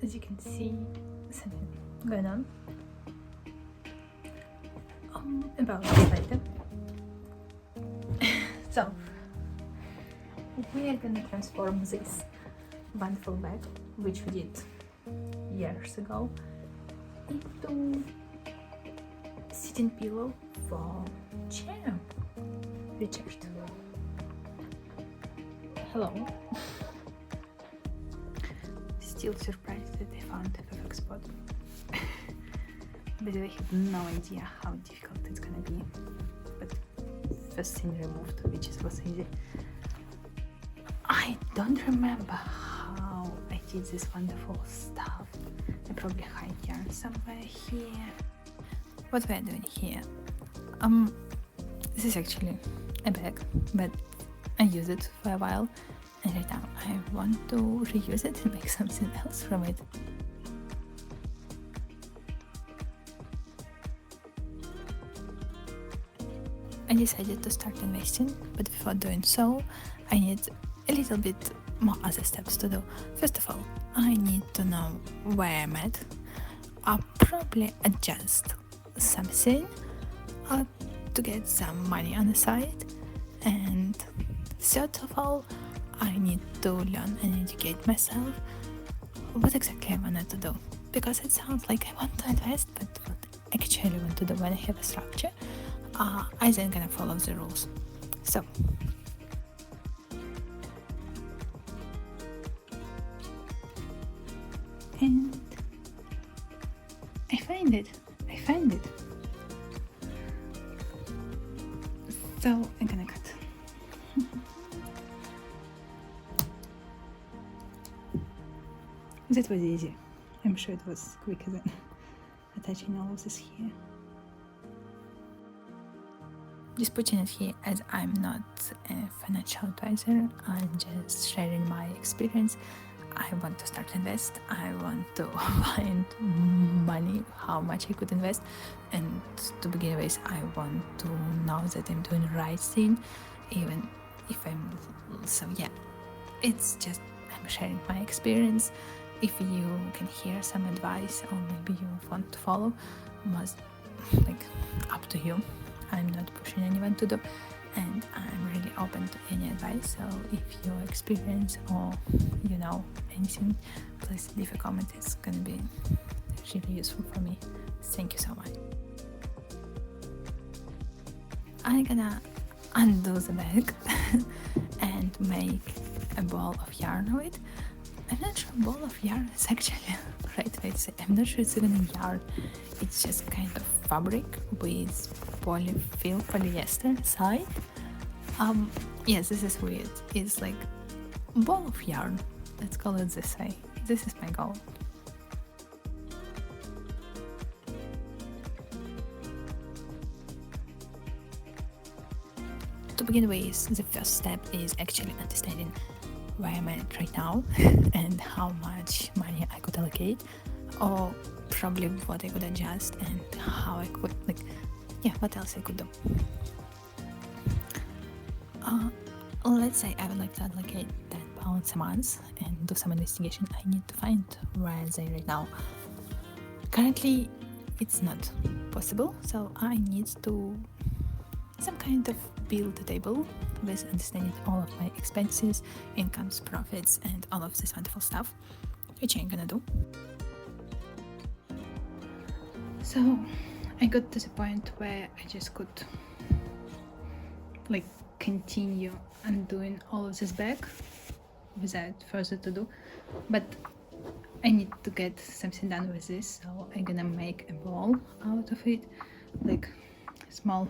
as you can see, something going on. About this later. So we are gonna transform this wonderful bag, which we did years ago, into sitting pillow for chair. Richard. Hello. Still surprised that I found the perfect spot. But I have no idea how difficult it's gonna be. But first thing removed, which was easy. I don't remember how I did this wonderful stuff. I probably hide yarn somewhere here. What we're doing here? This is actually a bag, but I used it for a while, and right now I want to reuse it and make something else from it. I decided to start investing, but before doing so, I need a little bit more other steps to do. First of all, I need to know where I'm at. I'll probably adjust something to get some money on the side, and third of all, I need to learn and educate myself what exactly I wanted to do, because it sounds like I want to invest, but what I actually want to do when I have a structure, I then gonna follow the rules. So and I find it. So I'm gonna cut. That was easy. I'm sure it was quicker than attaching all of this here. Just putting it here as I'm not a financial advisor, I'm just sharing my experience. I want to start invest. I want to find money, how much I could invest, and to begin with, I want to know that I'm doing the right thing, even if I'm. So yeah, it's just I'm sharing my experience. If you can hear some advice or maybe you want to follow, must up to you. I'm not pushing anyone to do, and I'm really open to any advice. So if you experience or you know anything, please leave a comment. It's gonna be really useful for me. Thank you so much. I'm gonna undo the bag and make a ball of yarn of it. I'm not sure ball of yarn is actually right way to say. I'm not sure it's even yarn. It's just kind of fabric with polyester side. Yes, this is weird. It's like ball of yarn. Let's call it this way. This is my goal. To begin with, the first step is actually understanding where I'm at right now and how much money I could allocate, or probably what I could adjust and how I could what else I could do. Let's say I would like to allocate £10 a month and do some investigation. I need to find where I'm right now. Currently it's not possible, so I need to some kind of build a table with understanding all of my expenses, incomes, profits, and all of this wonderful stuff, which I'm gonna do. So I got to the point where I just could continue undoing all of this bag without further to do, but I need to get something done with this, so I'm gonna make a ball out of it, like small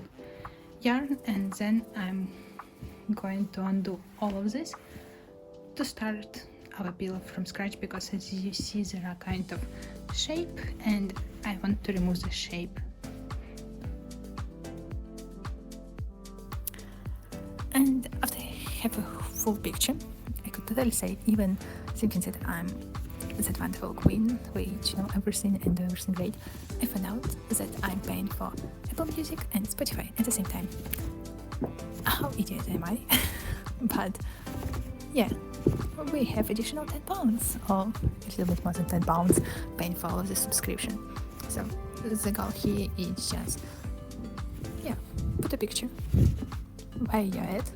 yarn, and then I'm going to undo all of this to start our pillow from scratch, because as you see there are kind of shape and I want to remove the shape. And after I have a full picture, I could totally say, even thinking that I'm that wonderful queen which know everything and do everything great, I found out that I'm paying for Apple Music and Spotify at the same time. How idiot am I? But yeah, we have additional £10 or a little bit more than £10 paying for the subscription. So the goal here is just put a picture where you're at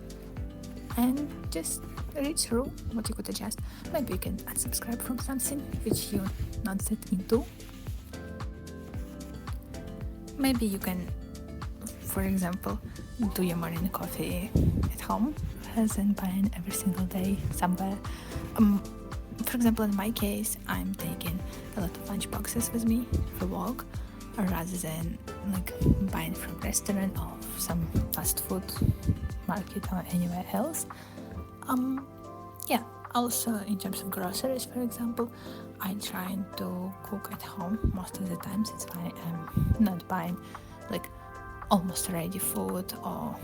and just read through what you could adjust. Maybe you can unsubscribe from something which you're not set into. Maybe you can, for example, do your morning coffee at home rather than buying every single day somewhere. For example, in my case, I'm taking a lot of lunch boxes with me for work rather than buying from restaurant or some fast food market or anywhere else. Also in terms of groceries, for example, I try to cook at home most of the time. That's why I'm not buying almost ready food or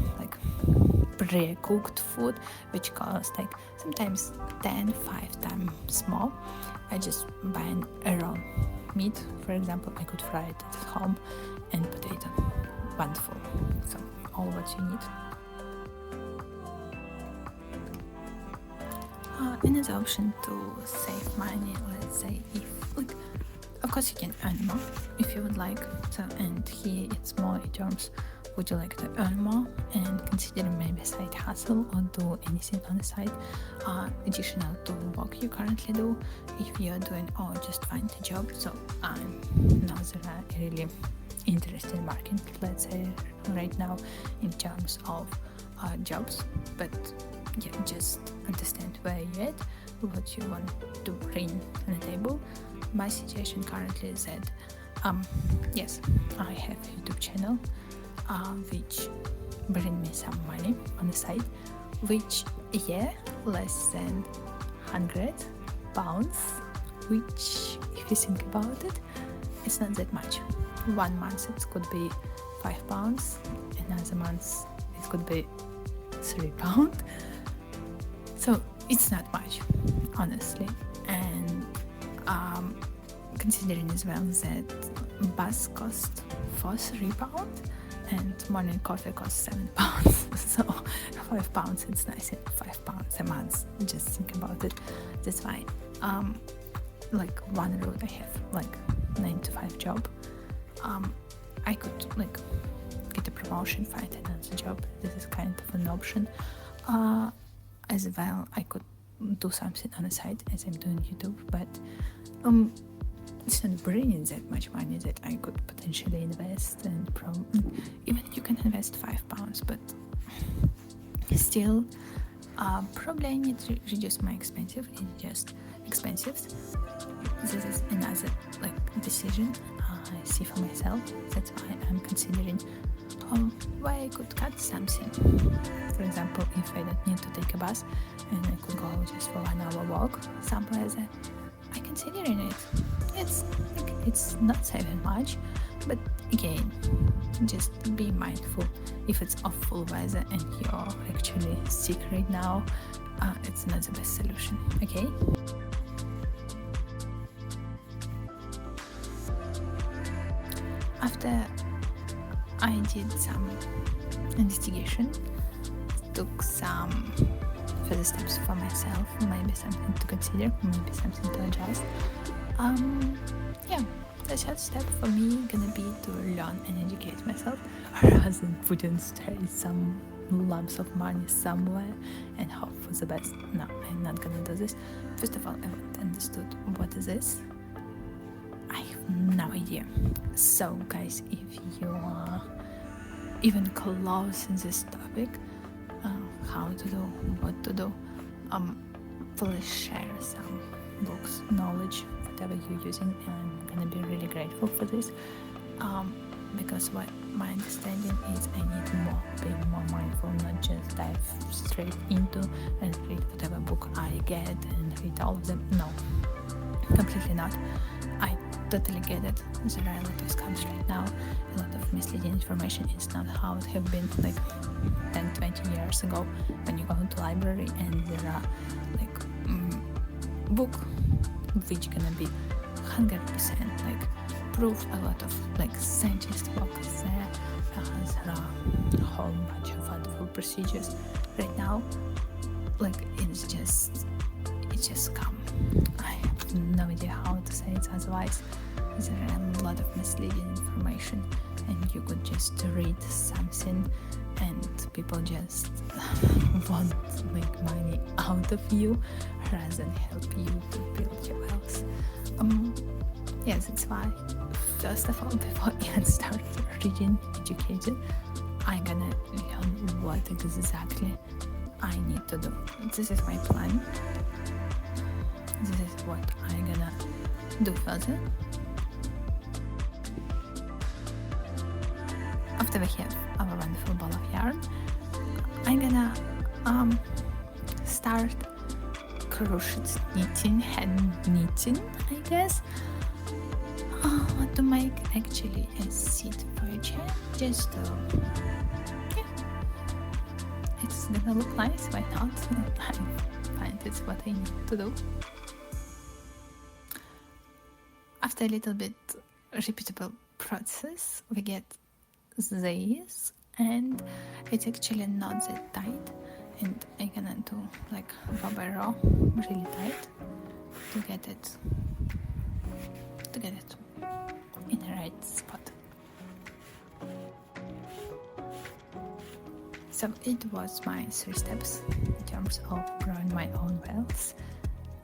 pre-cooked food, which costs sometimes 5 times more. I just buy a raw meat, for example. I could fry it at home and potato. Wonderful. So all what you need. Another option to save money, let's say, if of course you can earn more if you would like. So, and here it's more in terms, would you like to earn more and consider maybe side hustle or do anything on the side additional to work you currently do. If you're doing just find a job, so now there are really interesting market, let's say, right now in terms of jobs, but just understand where you're at, what you want to bring on the table. My situation currently is that yes, I have a YouTube channel which bring me some money on the side, which less than £100, which if you think about it, it's not that much. 1 month it could be £5, another month it could be £3. So it's not much, honestly. And considering as well that bus costs for £3 and morning coffee costs £7, so £5 it's nice. £5 a month, just think about it. That's why one road I have 9 to 5 job. I could get a promotion, find another job. This is kind of an option. As well, I could do something on the side as I'm doing YouTube, but it's not bringing that much money that I could potentially invest. And even you can invest £5, but still probably I need to reduce my expenses. It's just expenses. This is another decision I see for myself. That's why I'm considering where I could cut something. For example, if I don't need to take a bus and I could go just for 1 hour walk somewhere there, I considering it. It's not saving much, but again, just be mindful. If it's awful weather and you're actually sick right now, it's not the best solution. Okay. After I did some investigation, took some further steps for myself, maybe something to consider, maybe something to adjust. The third step for me gonna be to learn and educate myself rather than putting straight some lumps of money somewhere and hope for the best. No, I'm not gonna do this. First of all, I want to understand what is this. I have no idea. So guys, if you are even close in this topic, how to do, what to do, please share some books, knowledge, whatever you're using. I'm gonna be really grateful for this, because what my understanding is, I need be more mindful, not just dive straight into and read whatever book I get and read all of them. No, completely not. I totally get it. There are a lot of scams right now, a lot of misleading information. It's not how it have been 10-20 years ago when you go into library and there are book which gonna be 100% proof. A lot of scientists work there. There are a whole bunch of wonderful procedures right now. It's just it's just scam. I have no idea how to say it otherwise. There are a lot of misleading information, and you could just read something and people just want to make money out of you rather than help you to build your wealth. Yes, that's why, first of all, before I even start reading education, I'm gonna learn what exactly I need to do. This is my plan. This is what I'm gonna do further. After we have our wonderful ball of yarn, I'm gonna start crochet knitting, hand knitting, I guess, to make actually a seat for a chair. Just it's gonna look nice, why not? I find it's what I need to do. After a little bit repeatable process, we get this, and it's actually not that tight, and I'm gonna do like rubber row really tight to get it in the right spot. So it was my 3 steps in terms of growing my own wealth.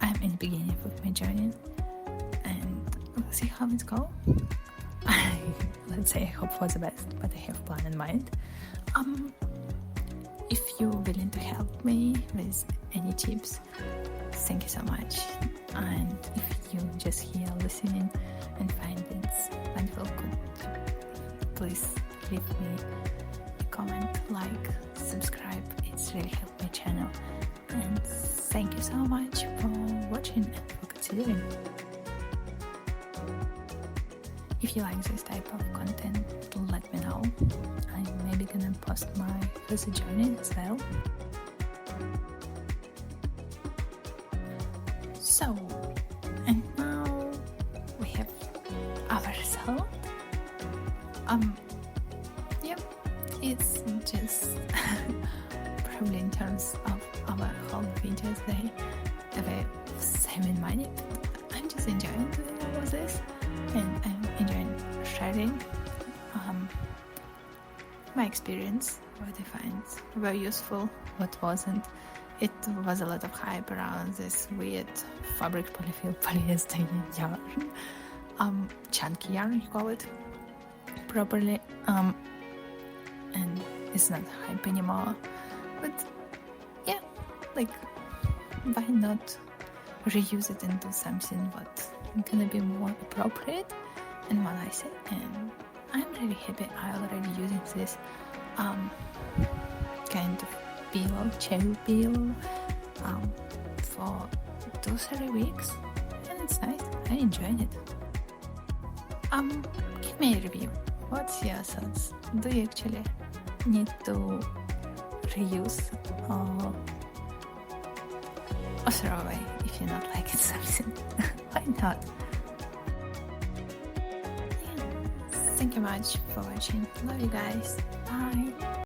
I'm in the beginning of my journey, and we'll see how it goes. Let's say I hope for the best, but I have a plan in mind. If you're willing to help me with any tips, thank you so much. And if you just here listening and find it wonderful, please leave me a comment, like, subscribe. It's really helped my channel. And thank you so much for watching and for considering. If you like this type of content, let me know. I'm maybe gonna post my further journey as well. So, and now we have our result. Yeah, it's just probably in terms of our whole videos, they were saving money. I'm just enjoying doing all of this, and I'm enjoying sharing my experience, what I find very useful, what wasn't. It was a lot of hype around this weird fabric polyester yarn, chunky yarn, you call it properly, and it's not hype anymore. But yeah, like, why not reuse it into something what's gonna be more appropriate and more nicer? And I'm really happy I already using this kind of 𝗣𝗚𝗣𝗣𝗪 for 2-3 weeks, and it's nice. I enjoyed it. Give me a review. What's your thoughts? Do you actually need to reuse or throw away if you're not liking something? Why not? Yeah. Thank you much for watching. Love you guys. Bye.